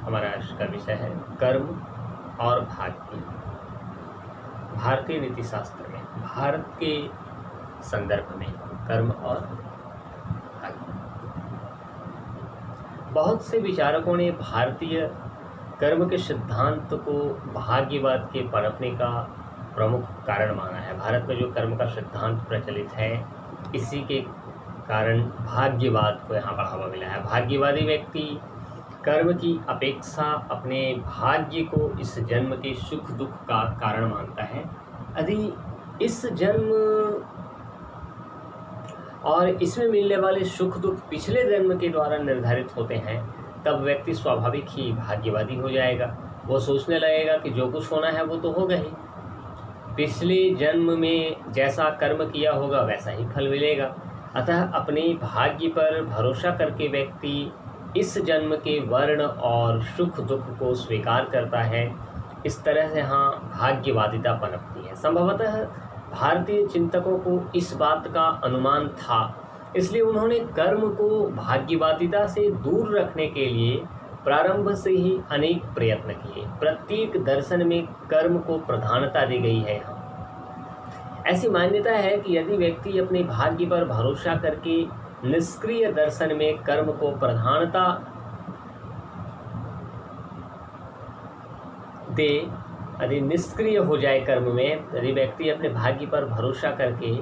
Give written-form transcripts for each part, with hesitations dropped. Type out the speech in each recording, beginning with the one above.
हमारा आज का विषय है कर्म और भाग्य। भारतीय नीति शास्त्र में भारत के संदर्भ में कर्म और भाग्य। बहुत से विचारकों ने भारतीय कर्म के सिद्धांत को भाग्यवाद के पनपने का प्रमुख कारण माना है। भारत में जो कर्म का सिद्धांत प्रचलित है, इसी के कारण भाग्यवाद को यहाँ बढ़ावा मिला है। भाग्यवादी व्यक्ति कर्म की अपेक्षा अपने भाग्य को इस जन्म के सुख दुख का कारण मानता है। यदि इस जन्म और इसमें मिलने वाले सुख दुख पिछले जन्म के द्वारा निर्धारित होते हैं, तब व्यक्ति स्वाभाविक ही भाग्यवादी हो जाएगा। वो सोचने लगेगा कि जो कुछ होना है वो तो होगा ही, पिछले जन्म में जैसा कर्म किया होगा वैसा ही फल मिलेगा। अतः अपने भाग्य पर भरोसा करके व्यक्ति इस जन्म के वर्ण और सुख दुख को स्वीकार करता है। इस तरह से भाग्यवादिता पनपती है। संभवतः भारतीय चिंतकों को इस बात का अनुमान था, इसलिए उन्होंने कर्म को भाग्यवादिता से दूर रखने के लिए प्रारंभ से ही अनेक प्रयत्न किए। प्रत्येक दर्शन में कर्म को प्रधानता दी गई है। ऐसी मान्यता है कि यदि व्यक्ति अपने भाग्य पर भरोसा करके निष्क्रिय दर्शन में कर्म को प्रधानता दे, यदि निष्क्रिय हो जाए कर्म में, यदि व्यक्ति अपने भाग्य पर भरोसा करके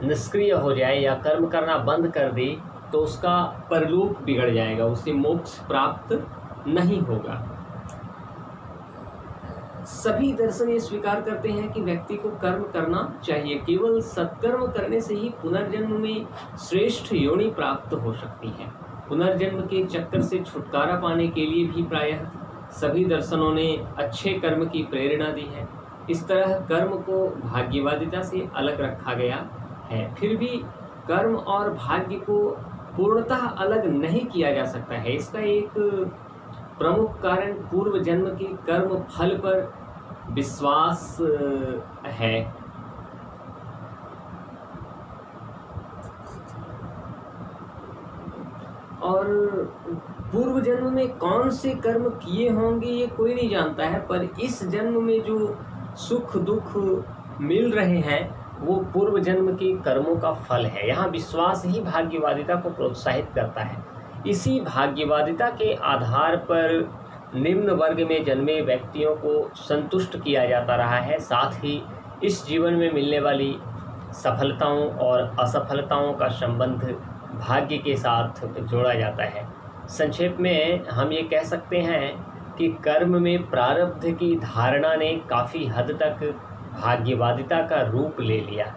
निष्क्रिय हो जाए या कर्म करना बंद कर दे, तो उसका परलोक बिगड़ जाएगा, उसे मोक्ष प्राप्त नहीं होगा। सभी दर्शन ये स्वीकार करते हैं कि व्यक्ति को कर्म करना चाहिए। केवल सत्कर्म करने से ही पुनर्जन्म में श्रेष्ठ योनि प्राप्त हो सकती है। पुनर्जन्म के चक्कर से छुटकारा पाने के लिए भी प्रायः सभी दर्शनों ने अच्छे कर्म की प्रेरणा दी है। इस तरह कर्म को भाग्यवादिता से अलग रखा गया है। फिर भी कर्म और भाग्य को पूर्णतः अलग नहीं किया जा सकता है। इसका एक प्रमुख कारण पूर्व जन्म के कर्म फल पर विश्वास है। और पूर्व जन्म में कौन से कर्म किए होंगे ये कोई नहीं जानता है, पर इस जन्म में जो सुख दुख मिल रहे हैं वो पूर्व जन्म के कर्मों का फल है। यहाँ विश्वास ही भाग्यवादिता को प्रोत्साहित करता है। इसी भाग्यवादिता के आधार पर निम्न वर्ग में जन्मे व्यक्तियों को संतुष्ट किया जाता रहा है। साथ ही इस जीवन में मिलने वाली सफलताओं और असफलताओं का संबंध भाग्य के साथ जोड़ा जाता है। संक्षेप में हम ये कह सकते हैं कि कर्म में प्रारब्ध की धारणा ने काफ़ी हद तक भाग्यवादिता का रूप ले लिया।